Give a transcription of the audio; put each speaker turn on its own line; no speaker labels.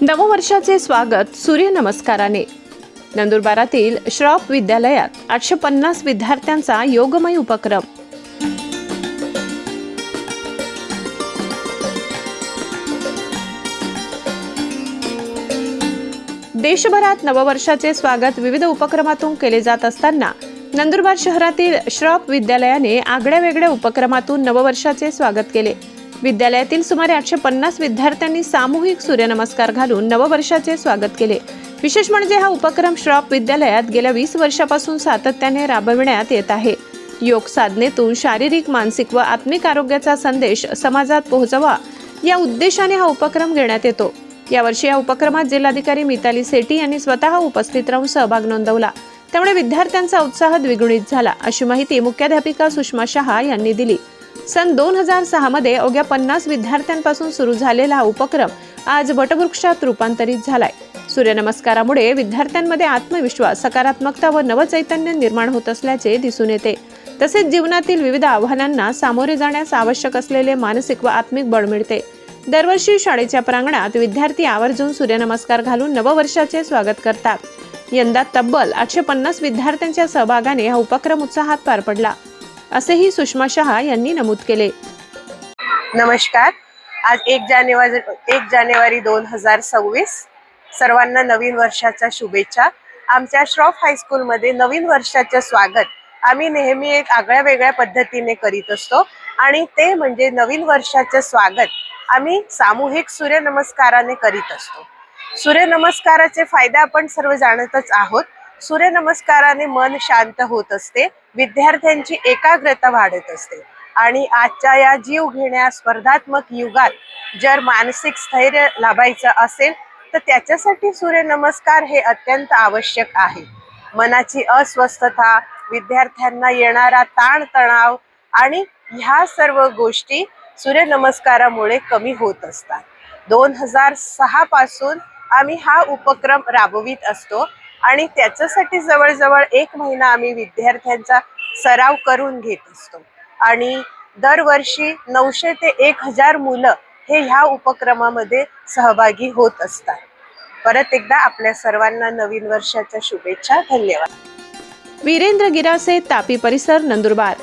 नववर्षाचे स्वागत सूर्यनमस्काराने। नंदुरबारातील श्रॉफ विद्यालयात 850 विद्यार्थ्यांचा योगमय उपक्रम। देशभरात नववर्षाचे स्वागत विविध उपक्रमातून केले जात असताना नंदुरबार शहरातील श्रॉफ विद्यालयाने आगळ्या-वेगळ्या उपक्रमातून नववर्षाचे स्वागत केले। विद्यालयातील सुमारे 850 विद्यार्थ्यांनी सामूहिक सूर्यनमस्कार घालून नववर्षाचे स्वागत केले। विशेष म्हणजे हा उपक्रम श्रॉफ विद्यालयात गेल्या 20 वर्षापासून सातत्याने राबविण्यात येत आहे। योग साधनेतून शारीरिक, मानसिक व आत्मिक आरोग्याचा संदेश समाजात पोहोचवा या उद्देशाने हा उपक्रम घेण्यात येतो। यावर्षी या उपक्रमात जिल्हाधिकारी मिताली सेठी यांनी स्वतः उपस्थित राहून सहभाग नोंदवला, त्यामुळे विद्यार्थ्यांचा उत्साह द्विगुणित झाला, अशी माहिती मुख्याध्यापिका सुषमा शहा यांनी दिली। सन 2006 मध्ये अवघ्या 50 विद्यार्थ्यांपासून सुरू झालेला हा उपक्रम आज वटवृक्षात रूपांतरित झालाय। सूर्यनमस्कारामुळे विद्यार्थ्यांमध्ये आत्मविश्वास, सकारात्मकता व नवचैतन्य निर्माण होत असल्याचे दिसून येते। तसेच जीवनातील विविध आव्हानांना सामोरे जाण्यास आवश्यक असलेले मानसिक व आत्मिक बळ मिळते। दरवर्षी शाळेच्या प्रांगणात विद्यार्थी आवर्जून सूर्यनमस्कार घालून नववर्षाचे स्वागत करतात। यंदा तब्बल 850 विद्यार्थ्यांच्या सहभागाने हा उपक्रम उत्साहात पार पडला, असेही सुषमा शहा यांनी नमूद केले।
नमस्कार। आज 1 जानेवारी 2026 सर्वांना नवीन वर्षाच्या शुभेच्छा। आमच्या श्रॉफ हायस्कूल मध्ये नवीन वर्षाचे स्वागत आम्ही नेहमी एक आगळ्या वेगळ्या पद्धतीने करीत असतो, आणि ते म्हणजे नवीन वर्षाचे स्वागत आम्ही सामूहिक सूर्यनमस्काराने करीत असतो। सूर्यनमस्काराचे फायदे आपण सर्व जाणतच आहोत। सूर्यनमस्काराने मन शांत होत असते, विद्यार्थ्यांची एकाग्रता वाढत असते, आणि आजच्या या जीवघेण्या स्पर्धात्मक युगात जर मानसिक स्थैर्य लाभायचं असेल तर त्याच्यासाठी सूर्यनमस्कार हे अत्यंत आवश्यक आहे। मनाची अस्वस्थता, विद्यार्थ्यांना येणारा ताणतणाव आणि ह्या सर्व गोष्टी सूर्यनमस्कारामुळे कमी होत असतात। 2006 पासून आम्ही हा उपक्रम राबवित असतो, आणि त्याच्यासाठी जवळजवळ 1 महिना आम्ही विद्यार्थ्यांचा सराव करून घेत असतो, आणि दरवर्षी 900 ते 1000 मुलं हे ह्या उपक्रमामध्ये सहभागी होत असतात। परत एकदा आपल्या सर्वांना नवीन वर्षाच्या शुभेच्छा। धन्यवाद।
वीरेंद्र गिरासे, तापी परिसर, नंदुरबार।